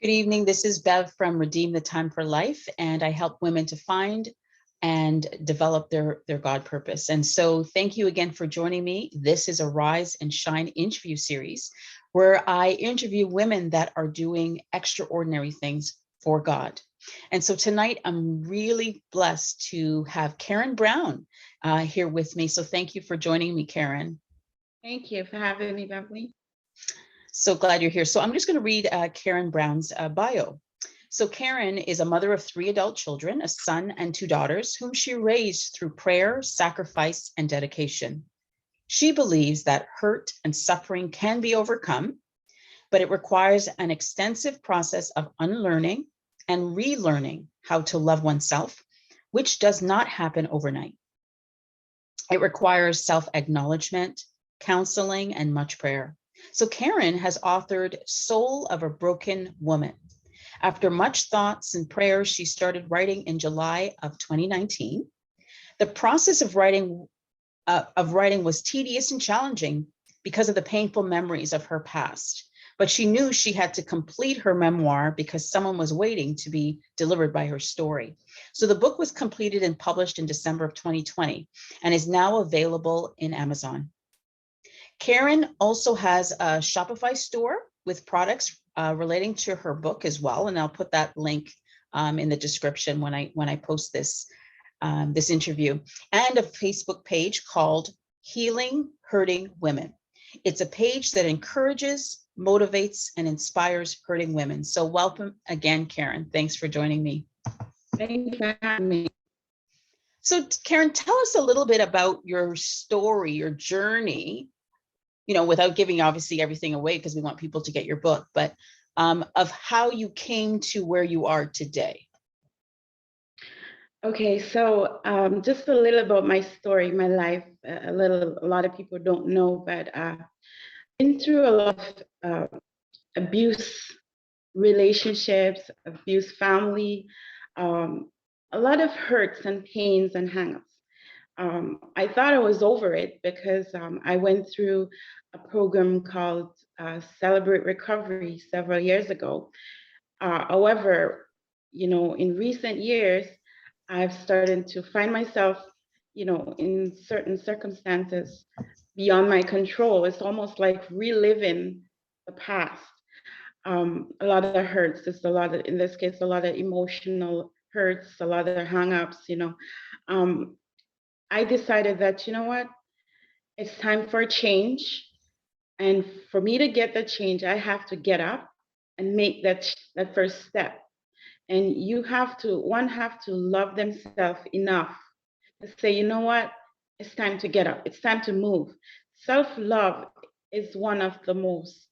Good evening. This is Bev from Redeem the Time for Life, and I help women to find and develop their God purpose. And so thank you again for joining me. This is a Rise and Shine interview series where I interview women that are doing extraordinary things for God. And so tonight I'm really blessed to have Karen Brown here with me. So thank you for joining me, Karen. Thank you for having me, Beverly. So glad you're here. So I'm just going to read Karen Brown's bio. So Karen is a mother of 3 adult children, a son and 2 daughters, whom she raised through prayer, sacrifice, and dedication. She believes that hurt and suffering can be overcome, but it requires an extensive process of unlearning and relearning how to love oneself, which does not happen overnight. It requires self-acknowledgement, counseling, and much prayer. So Karen has authored Soul of a Broken Woman. After much thoughts and prayers, she started writing in July of 2019. The process of writing was tedious and challenging because of the painful memories of her past. But she knew she had to complete her memoir because someone was waiting to be delivered by her story. So the book was completed and published in December of 2020 and is now available in Amazon. Karen also has a Shopify store with products relating to her book as well, and I'll put that link in the description when I post this this interview, and a Facebook page called Healing Hurting Women. It's a page that encourages, motivates, and inspires hurting women. So welcome again, Karen. Thanks for joining me. Thank you for having me. So Karen, tell us a little bit about your story, your journey, you know, without giving obviously everything away because we want people to get your book, but of how you came to where you are today. Okay, so just a little about my story, my life. A lot of people don't know, but I've been through a lot of abuse relationships, abuse family, a lot of hurts and pains and hangups. I thought I was over it because I went through a program called Celebrate Recovery several years ago. However, you know, in recent years, I've started to find myself, you know, in certain circumstances beyond my control. It's almost like reliving the past. A lot of hurts, just a lot of, in this case, a lot of emotional hurts, a lot of hang-ups, you know. I decided that, you know what, it's time for a change. And for me to get the change, I have to get up and make that first step. And one have to love themselves enough to say, you know what, it's time to get up. It's time to move. Self-love is one of the most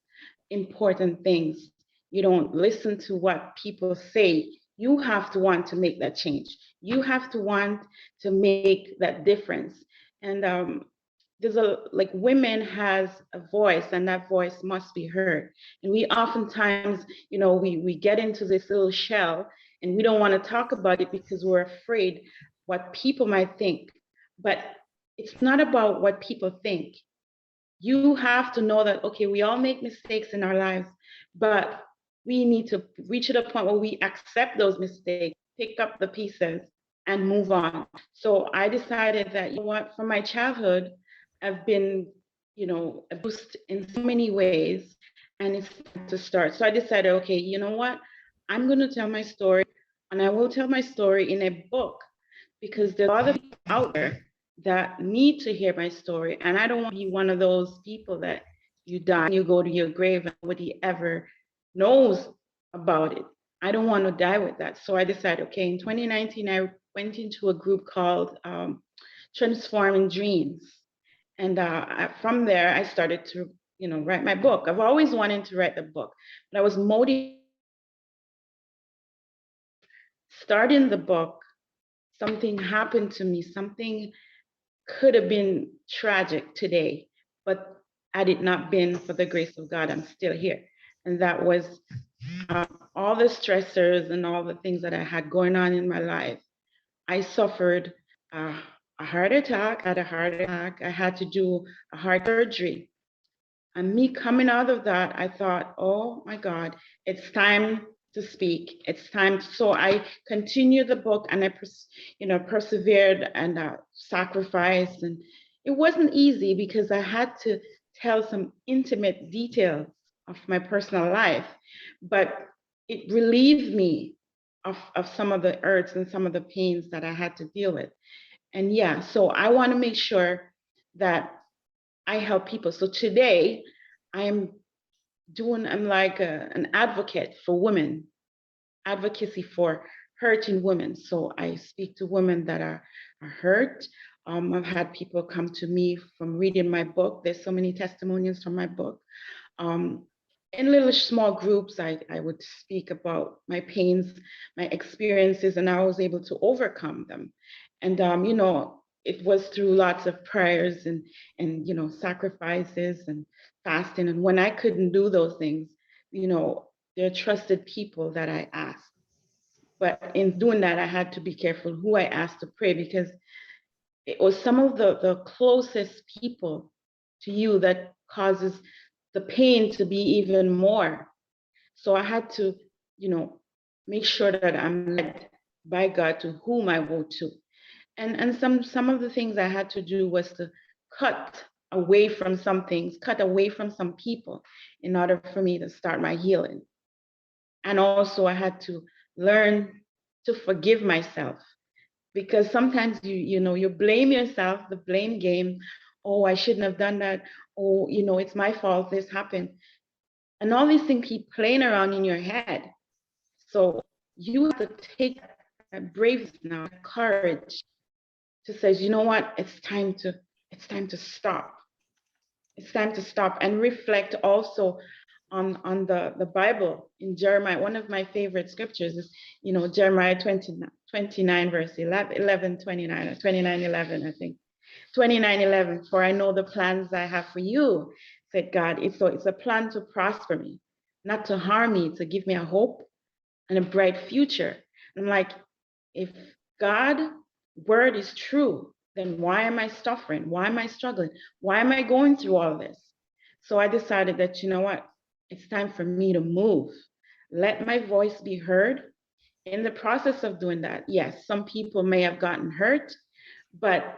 important things. You don't listen to what people say. You have to want to make that change. You have to want to make that difference. And there's women has a voice, and that voice must be heard. And we oftentimes, you know, we get into this little shell and we don't want to talk about it because we're afraid what people might think. But it's not about what people think. You have to know that, okay, we all make mistakes in our lives, but we need to reach to the point where we accept those mistakes, pick up the pieces, and move on. So I decided that, you know what, from my childhood, I've been, you know, abused in so many ways, and it's time to start. So I decided, okay, you know what, I'm going to tell my story, and I will tell my story in a book because there's a lot of people out there that need to hear my story. And I don't want to be one of those people that you die and you go to your grave and nobody ever knows about it. I don't want to die with that. So I decided, okay, in 2019, I went into a group called Transforming Dreams. And from there, I started to, you know, write my book. I've always wanted to write the book, but I was motivated. Starting the book, something happened to me, something could have been tragic today, but had it not been for the grace of God, I'm still here. And that was all the stressors and all the things that I had going on in my life. I suffered a heart attack, I had to do a heart surgery. And me coming out of that, I thought, oh my God, it's time to speak. It's time. So I continued the book, and I, persevered and sacrificed. And it wasn't easy because I had to tell some intimate details of my personal life, but it relieved me of some of the hurts and some of the pains that I had to deal with. And yeah, so I want to make sure that I help people. So today I'm like an advocate for women, advocacy for hurting women. So I speak to women that are hurt. I've had people come to me from reading my book. There's so many testimonials from my book. In little small groups, I would speak about my pains, my experiences, and I was able to overcome them. And it was through lots of prayers and sacrifices and fasting. And when I couldn't do those things, there are trusted people that I asked. But in doing that, I had to be careful who I asked to pray, because it was some of the closest people to you that causes the pain to be even more. So I had to, make sure that I'm led by God to whom I go to. And some of the things I had to do was to cut away from some things, cut away from some people in order for me to start my healing. And also I had to learn to forgive myself, because sometimes you blame yourself, the blame game. Oh, I shouldn't have done that. Oh, it's my fault, this happened. And all these things keep playing around in your head. So you have to take that braveness now, courage to say, you know what, it's time to stop. It's time to stop and reflect also on the Bible. In Jeremiah, one of my favorite scriptures is, Jeremiah 29 verse 11, 29, or 29, 11, I think. 29, 11, for I know the plans I have for you, said God. It's a plan to prosper me, not to harm me, to give me a hope and a bright future. I'm like, if God's word is true, then why am I suffering? Why am I struggling? Why am I going through all this? So I decided that, you know what, it's time for me to move. Let my voice be heard. In the process of doing that, yes, some people may have gotten hurt, but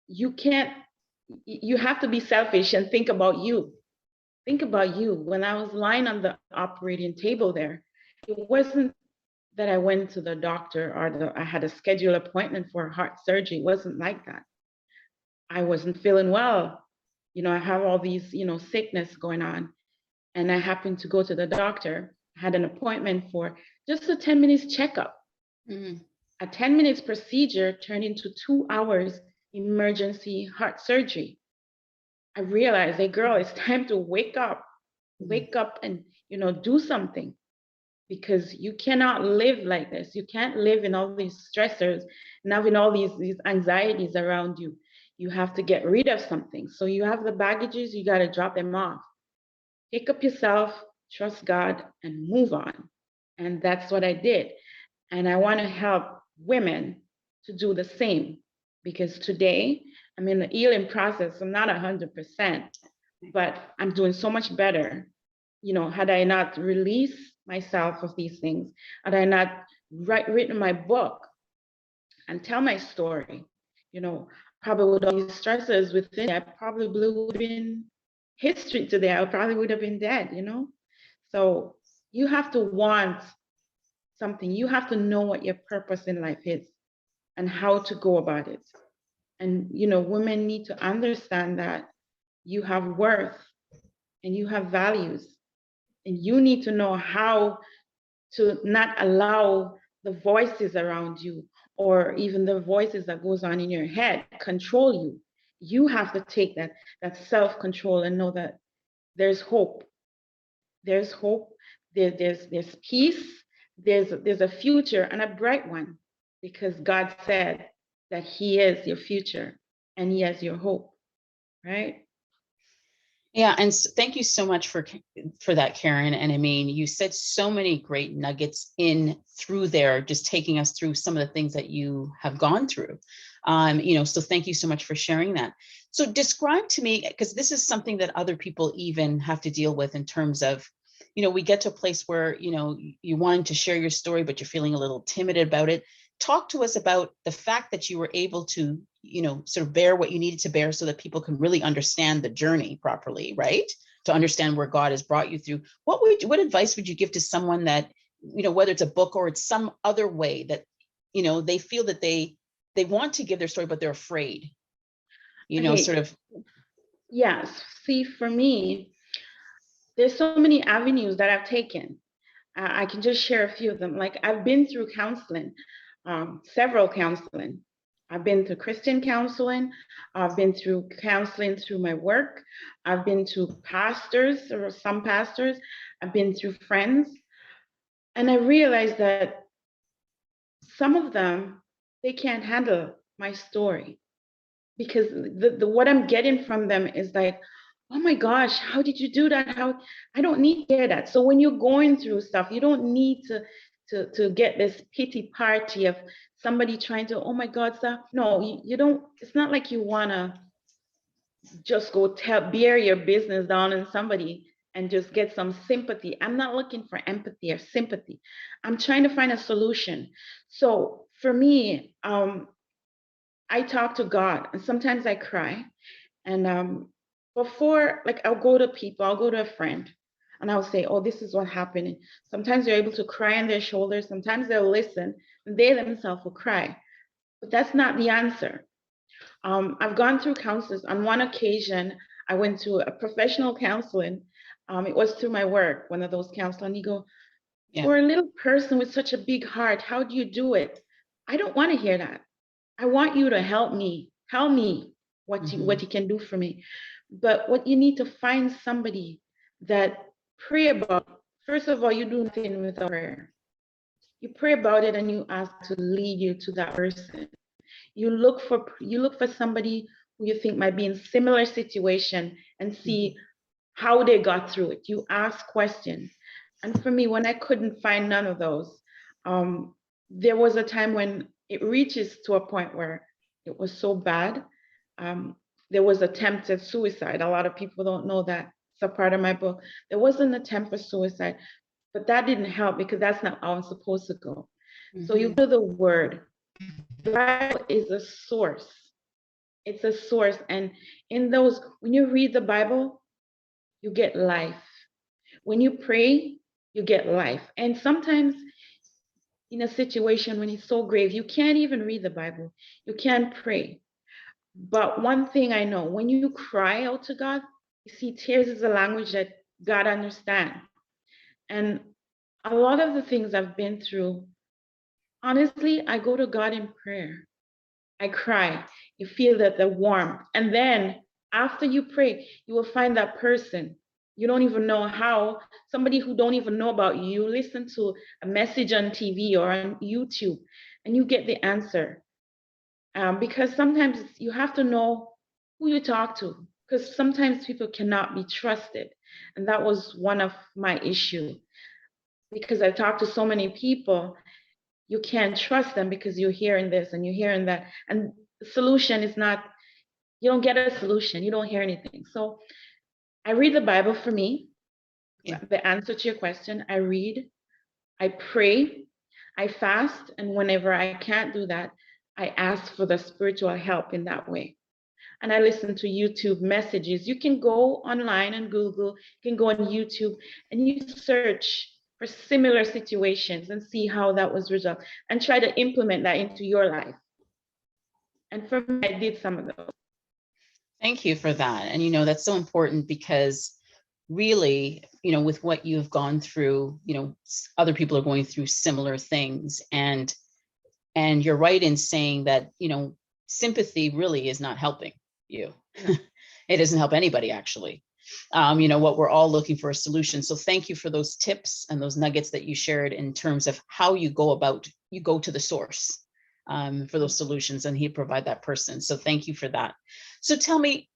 you have to be selfish and think about you. Think about you. When I was lying on the operating table there, it wasn't that I went to the doctor or I had a scheduled appointment for heart surgery. It wasn't like that. I wasn't feeling well. I have all these, sickness going on. And I happened to go to the doctor, had an appointment for just a 10 minutes checkup. Mm-hmm. A 10 minutes procedure turned into 2 hours emergency heart surgery. I realized, hey girl, it's time to wake up and, do something, because you cannot live like this. You can't live in all these stressors and having all these anxieties around you. You have to get rid of something. So you have the baggages, you got to drop them off. Pick up yourself, trust God, and move on. And that's what I did. And I want to help women to do the same, because today I'm in the healing process. I'm not 100%, but I'm doing so much better. Had I not released myself of these things, had I not written my book and tell my story, probably with all these stressors within, I probably would have been history today. I probably would have been dead, So you have to want something. You have to know what your purpose in life is and how to go about it. And, women need to understand that you have worth and you have values, and you need to know how to not allow the voices around you, or even the voices that goes on in your head, control you. You have to take that self-control and know that there's hope. There's hope. There's peace. There's a future, and a bright one, because God said that He is your future and He has your hope, right? Yeah, and thank you so much for that, Karen. And I mean, you said so many great nuggets in through there, just taking us through some of the things that you have gone through. So thank you so much for sharing that. So describe to me, because this is something that other people even have to deal with in terms of, we get to a place where, you wanted to share your story, but you're feeling a little timid about it. Talk to us about the fact that you were able to, sort of bear what you needed to bear so that people can really understand the journey properly, right? To understand where God has brought you through. What advice would you give to someone that, whether it's a book or it's some other way that, they feel that they want to give their story, but they're afraid, Okay. sort of. Yes. See, for me, there's so many avenues that I've taken. I can just share a few of them. Like, I've been through counseling, several counseling. I've been through Christian counseling. I've been through counseling through my work. I've been to pastors or some pastors. I've been through friends. And I realized that some of them, they can't handle my story, because the what I'm getting from them is like, oh my gosh, how did you do that? How I don't need to hear that. So when you're going through stuff, you don't need to get this pity party of somebody trying to, oh my God, sir. No, you don't. It's not like you wanna just go bear your business down on somebody and just get some sympathy. I'm not looking for empathy or sympathy. I'm trying to find a solution. So for me, I talk to God, and sometimes I cry. And before, like, I'll go to people, I'll go to a friend, and I'll say, oh, this is what happened. And sometimes they're able to cry on their shoulders. Sometimes they'll listen, and they themselves will cry. But that's not the answer. I've gone through counselors. On one occasion, I went to a professional counseling. It was through my work, one of those counselors, and he go, for a little person with such a big heart, how do you do it? I don't want to hear that. I want you to help me. Tell me what you can do for me. But what you need to find somebody that pray about. First of all, you do nothing without prayer. You pray about it and you ask to lead you to that person. You look for somebody who you think might be in similar situation and see how they got through it. You ask questions. And for me, when I couldn't find none of those, there was a time when it reaches to a point where it was so bad. There was attempted suicide. A lot of people don't know that. It's a part of my book. There was an attempt for suicide, but that didn't help because that's not how I'm supposed to go. So you go to the word. The Bible is a source. It's a source. And in those, when you read the Bible, you get life. When you pray, you get life. And sometimes in a situation when it's so grave, you can't even read the Bible. You can't pray. But one thing I know, when you cry out to God, you see, tears is a language that God understands. And a lot of the things I've been through, honestly, I go to God in prayer. I cry. You feel that the warmth. And then after you pray, you will find that person. You don't even know how, somebody who don't even know about you. You listen to a message on TV or on YouTube and you get the answer. Because sometimes you have to know who you talk to, because sometimes people cannot be trusted. And that was one of my issues, because I talked to so many people, you can't trust them because you're hearing this and you're hearing that. And the solution is not, you don't get a solution, you don't hear anything. So I read the Bible for me. The answer to your question, I read, I pray, I fast, and whenever I can't do that, I ask for the spiritual help in that way. And I listen to YouTube messages. You can go online and Google, you can go on YouTube and you search for similar situations and see how that was resolved and try to implement that into your life. And for me, I did some of those. Thank you for that. And, that's so important because really, with what you've gone through, other people are going through similar things. And you're right in saying that, sympathy really is not helping you. It doesn't help anybody, actually. What we're all looking for a solution. So thank you for those tips and those nuggets that you shared in terms of how you go to the source for those solutions, and he provide that person. So thank you for that. So tell me,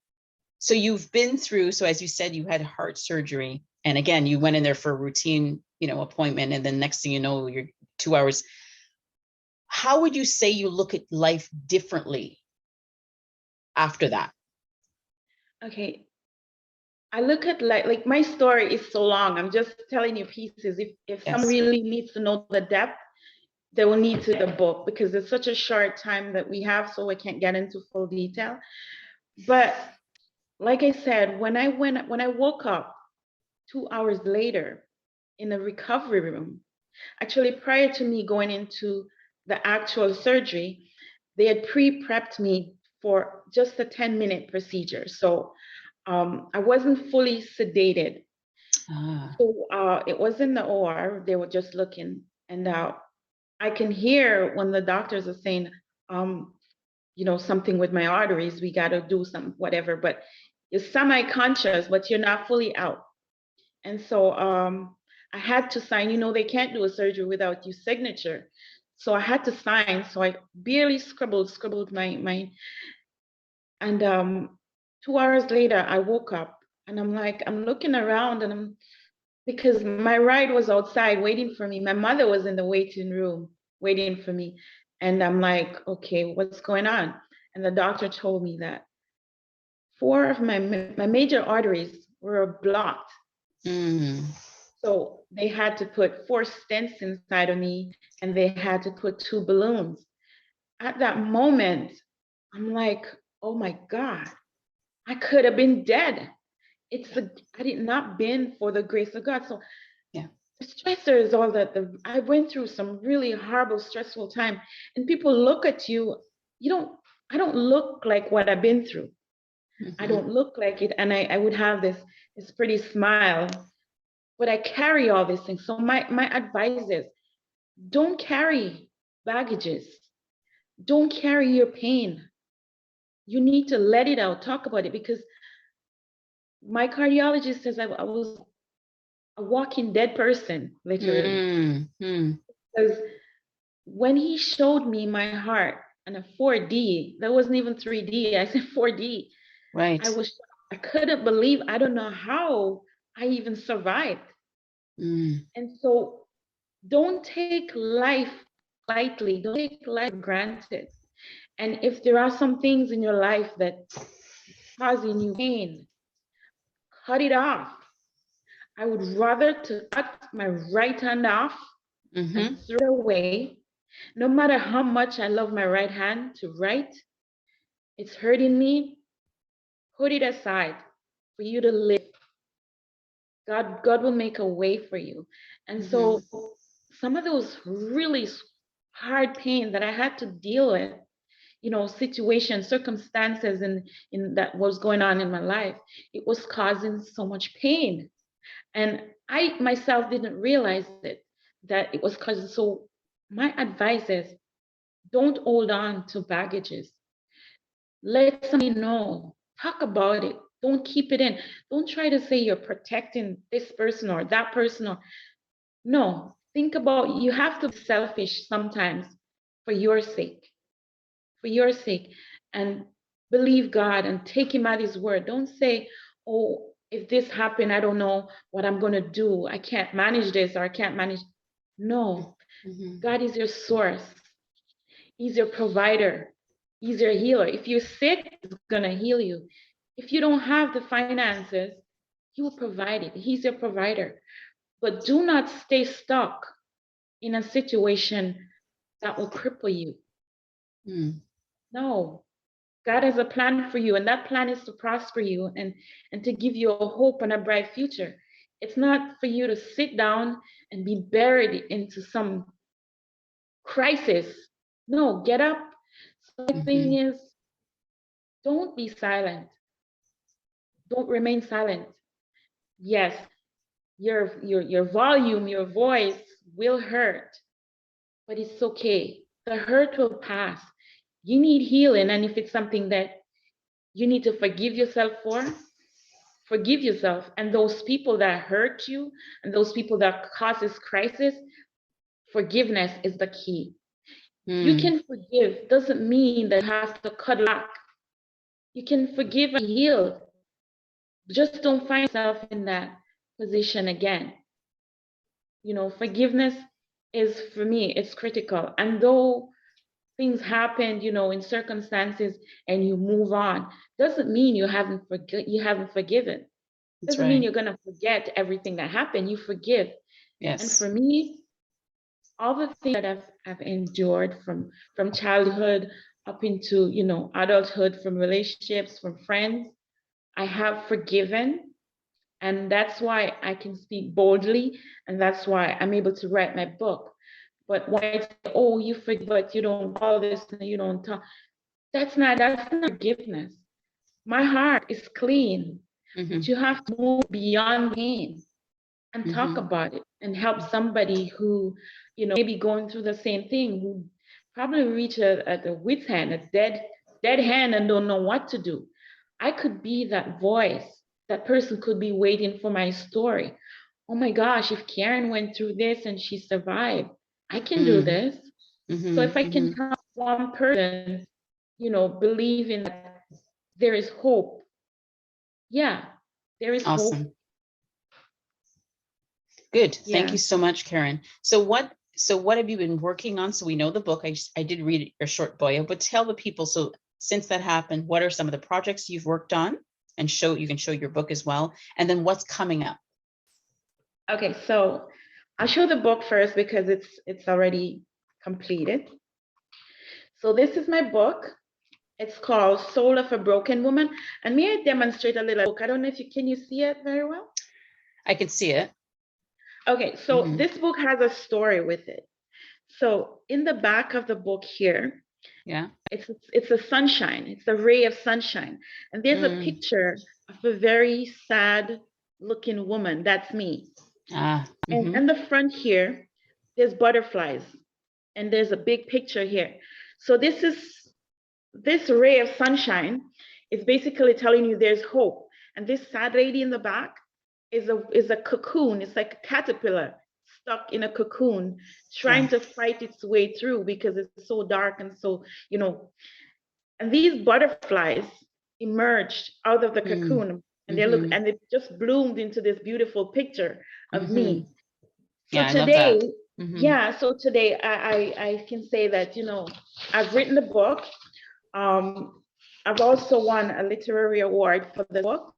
so you've been through, so as you said, you had heart surgery, and again, you went in there for a routine, appointment, and then next thing you know, you're 2 hours. How would you say you look at life differently after that? Okay. I look at like my story is so long. I'm just telling you pieces. If someone Yes. really needs to know the depth, they will need to the book because it's such a short time that we have, so I can't get into full detail. But like I said, when I woke up 2 hours later in the recovery room, actually prior to me going into the actual surgery, they had pre-prepped me for just a 10-minute procedure. So I wasn't fully sedated. Ah. So it was in the OR. They were just looking, and I can hear when the doctors are saying, something with my arteries. We got to do some whatever. But you're semi-conscious, but you're not fully out. And so I had to sign. They can't do a surgery without your signature. So I had to sign. So I barely scribbled my. And 2 hours later, I woke up and I'm looking around and because my ride was outside waiting for me. My mother was in the waiting room waiting for me. And I'm like, okay, what's going on? And the doctor told me that 4 of my major arteries were blocked. Mm. So they had to put 4 stents inside of me and they had to put 2 balloons. At that moment, I'm like, oh my God, I could have been dead. I did not been for the grace of God. So Yeah. the stressor is all that I went through some really horrible, stressful time. And people look at you, I don't look like what I've been through. I Mm-hmm. don't look like it. And I would have this pretty smile, but I carry all these things. So my advice is don't carry baggages. Don't carry your pain. You need to let it out, talk about it, because my cardiologist says I was a walking dead person, literally. Mm-hmm. Because when he showed me my heart on a 4D, that wasn't even 3D, I said 4D. Right. I couldn't believe, I don't know how I even survived. Mm. And so don't take life lightly, don't take life for granted. And if there are some things in your life that causing you pain, cut it off. I would rather to cut my right hand off Mm-hmm. and throw it away. No matter how much I love my right hand to write, it's hurting me. Put it aside for you to live. God will make a way for you. And Mm-hmm. so some of those really hard pain that I had to deal with, situations, circumstances in that was going on in my life, it was causing so much pain. And I myself didn't realize it, that it was causing. So my advice is don't hold on to baggages. Let somebody know. Talk about it. Don't keep it in. Don't try to say you're protecting this person or that person or no. Think about, you have to be selfish sometimes for your sake. For your sake. And believe God and take him at his word. Don't say, oh, if this happened, I don't know what I'm going to do. I can't manage this or I can't manage. No. Mm-hmm. God is your source. He's your provider. He's your healer. If you're sick, he's going to heal you. If you don't have the finances, he will provide it. He's your provider. But do not stay stuck in a situation that will cripple you. Mm. No. God has a plan for you, and that plan is to prosper you and to give you a hope and a bright future. It's not for you to sit down and be buried into some crisis. No, get up. So the thing Mm-hmm. is, don't be silent. Don't remain silent. Yes, your volume, your voice will hurt, but it's okay. The hurt will pass. You need healing, and if it's something that you need to forgive yourself for, forgive yourself. And those people that hurt you and those people that causes crisis, forgiveness is the key. You Mm. can forgive, doesn't mean that you have to cut back. You can forgive and heal. Just don't find yourself in that position again. Forgiveness is, for me, it's critical. And though things happen, in circumstances and you move on, doesn't mean you haven't forgiven. That's Doesn't mean right. you're going to forget everything that happened. You forgive. And Yes. for me, all the things that I've endured from childhood up into, adulthood, from relationships, from friends, I have forgiven. And that's why I can speak boldly. And that's why I'm able to write my book. But when I say, oh, you forgive, but you don't call this, and you don't talk, that's not forgiveness. My heart is clean, Mm-hmm. but you have to move beyond pain and talk Mm-hmm. about it and help somebody who, maybe going through the same thing, who probably reach at the wit's end, a dead hand, and don't know what to do. I could be that voice. That person could be waiting for my story. Oh my gosh, if Karen went through this and she survived, I can do this. So if I can Mm-hmm. help one person, believe in that there is hope. Yeah, there is hope. Awesome. Good. Thank Yeah. you so much, Karen. So what have you been working on? So we know the book. I did read your short bio, but tell the people, so since that happened, what are some of the projects you've worked on? And you can show your book as well. And then what's coming up? Okay, so I'll show the book first because it's already completed. So this is my book. It's called Soul of a Broken Woman. And may I demonstrate a little book? I don't know if can you see it very well? I can see it. Okay, so this book has a story with it. So in the back of the book here, Yeah. it's a sunshine. It's a ray of sunshine. And there's a picture of a very sad looking woman. That's me. And in the front here, there's butterflies. And there's a big picture here. So this ray of sunshine is basically telling you there's hope. And this sad lady in the back is a cocoon. It's like a caterpillar stuck in a cocoon, trying to fight its way through because it's so dark and so, and these butterflies emerged out of the cocoon and and it just bloomed into this beautiful picture of me. So Yeah, today, I love that. so today I can say that, I've written the book. I've also won a literary award for the book.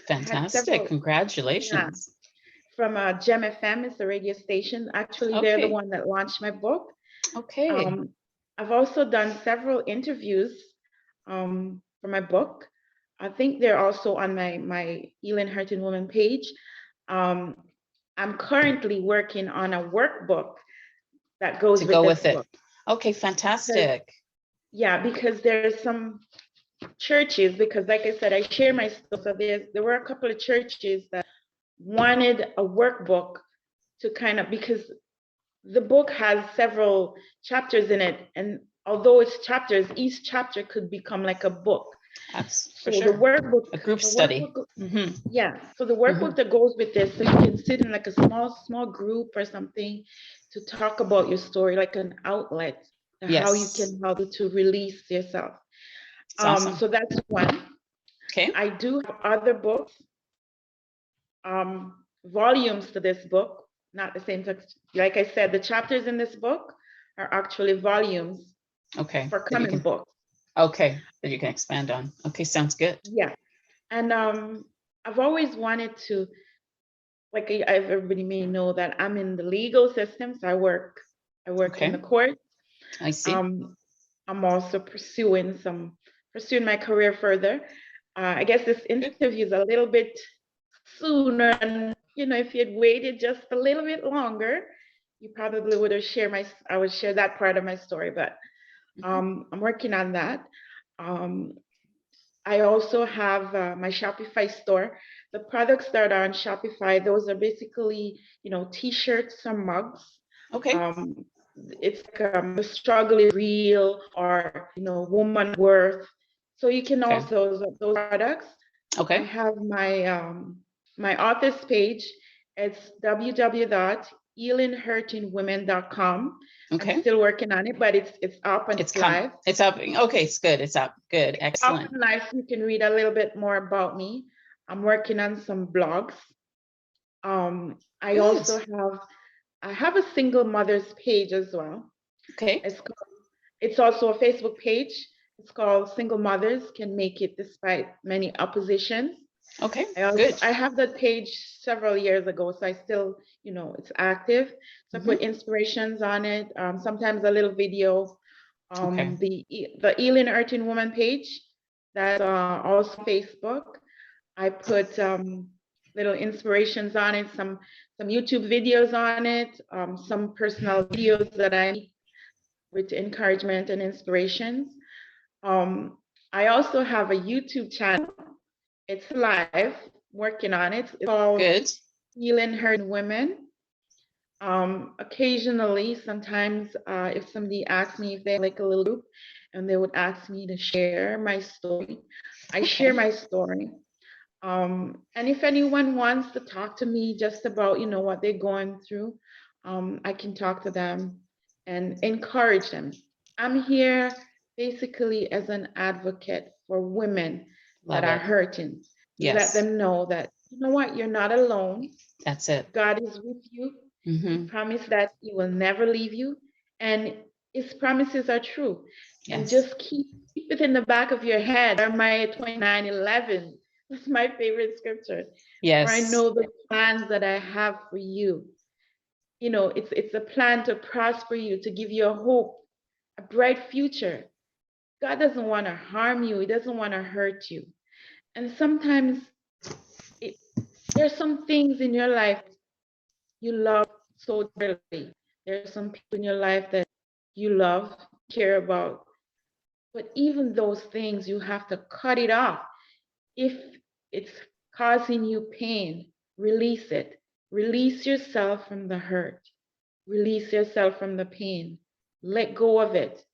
Fantastic. Congratulations. From Gem FM, it's a radio station. Actually, they're the one that launched my book. Okay. I've also done several interviews for my book. I think they're also on my Healing Hurting Woman page. I'm currently working on a workbook that goes with the book. Okay, fantastic. Because there's some churches, because like I said, I share my stuff. So there were a couple of churches that wanted a workbook to kind of, because the book has several chapters in it. And although it's chapters, each chapter could become like a book. For sure. The workbook, a group study. So the workbook that goes with this, so you can sit in like a small group or something to talk about your story, like an outlet, how you can help to release yourself. Awesome. So that's one. Okay. I do have other books, volumes to this book, not the same text. Like I said, the chapters in this book are actually volumes. Okay. For coming books. Okay, that you can expand on. Okay, sounds good. Yeah. And I've always wanted to, like everybody may know that I'm in the legal system. So I work in the court. I see. I'm also pursuing my career further. I guess this interview is a little bit sooner, and if you had waited just a little bit longer, you probably would have I would share that part of my story, but I'm working on that. I also have my Shopify store. The products that are on Shopify, those are basically, t-shirts or mugs. Okay. It's like the struggle is real, or, woman worth. So you can also those products. Okay. I have my my author's page. It's www.healinghurtingwomen.com. Okay. I'm still working on it, but it's up and it's live. It's up. Okay, it's good. It's up. Good. Excellent. Up and live. You can read a little bit more about me. I'm working on some blogs. I also have a single mother's page as well. Okay. It's also a Facebook page. It's called Single Mothers Can Make It Despite Many Oppositions. Okay, good. I have that page several years ago, so I still, it's active. So I put inspirations on it, sometimes a little video. Okay. The Healing Earthing Woman page, that's also Facebook. I put little inspirations on it, some YouTube videos on it, some personal videos that I make with encouragement and inspirations. I also have a YouTube channel. It's live, working on it. It's called Good. Healing Earthing Women. Occasionally, sometimes if somebody asks me if they like a little group and they would ask me to share my story, I share my story. And if anyone wants to talk to me just about, what they're going through, I can talk to them and encourage them. I'm here basically as an advocate for women Love that are it. hurting. Yes. Let them know that, you know what, you're not alone. That's it. God is with you. He promised that he will never leave you. And his promises are true. Yes. And just keep it in the back of your head. Jeremiah 29:11. That's my favorite scripture. Yes. For I know the plans that I have for you. It's a plan to prosper you, to give you a hope, a bright future. God doesn't want to harm you. He doesn't want to hurt you. And sometimes there's some things in your life you love so dearly. There's some people in your life that you love, care about. But even those things, you have to cut it off. If it's causing you pain, release it. Release yourself from the hurt. Release yourself from the pain. Let go of it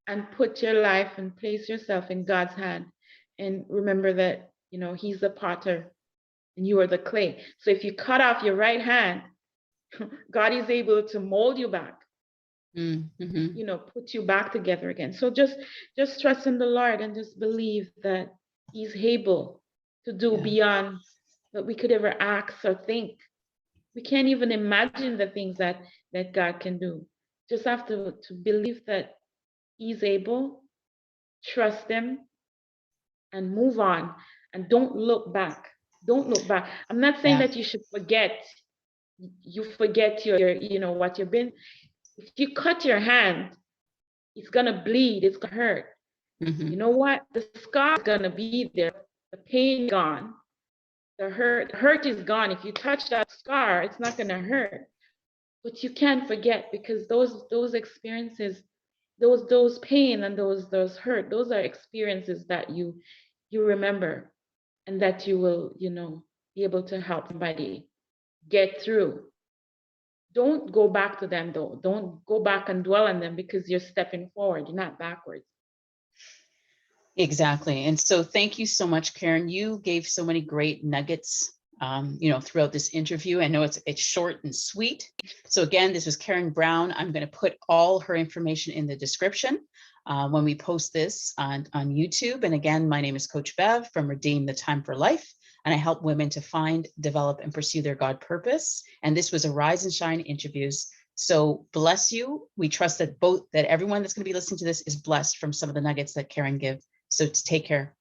and put your life and place yourself in God's hand. And remember that, he's the potter and you are the clay. So if you cut off your right hand, God is able to mold you back, put you back together again. So just trust in the Lord and just believe that he's able to do beyond what we could ever ask or think. We can't even imagine the things that God can do. Just have to believe that he's able, trust him, and move on. And don't look back. Don't look back. I'm not saying that you should forget. You forget your what you've been. If you cut your hand, it's gonna bleed, it's gonna hurt. You know what? The scar is gonna be there, the pain gone, the hurt is gone. If you touch that scar, it's not gonna hurt. But you can't forget, because those experiences, those pain and those hurt, those are experiences that you remember, and that you will, be able to help somebody get through. Don't go back to them though. Don't go back and dwell on them, because you're stepping forward, you're not backwards. Exactly. And so thank you so much, Karen. You gave so many great nuggets, throughout this interview. I know it's short and sweet. So again, this was Karen Brown. I'm going to put all her information in the description when we post this on YouTube. And again, my name is Coach Bev from Redeem the Time for Life. And I help women to find, develop, and pursue their God purpose. And this was a Rise and Shine interviews. So bless you. We trust that everyone that's going to be listening to this is blessed from some of the nuggets that Karen give. So take care.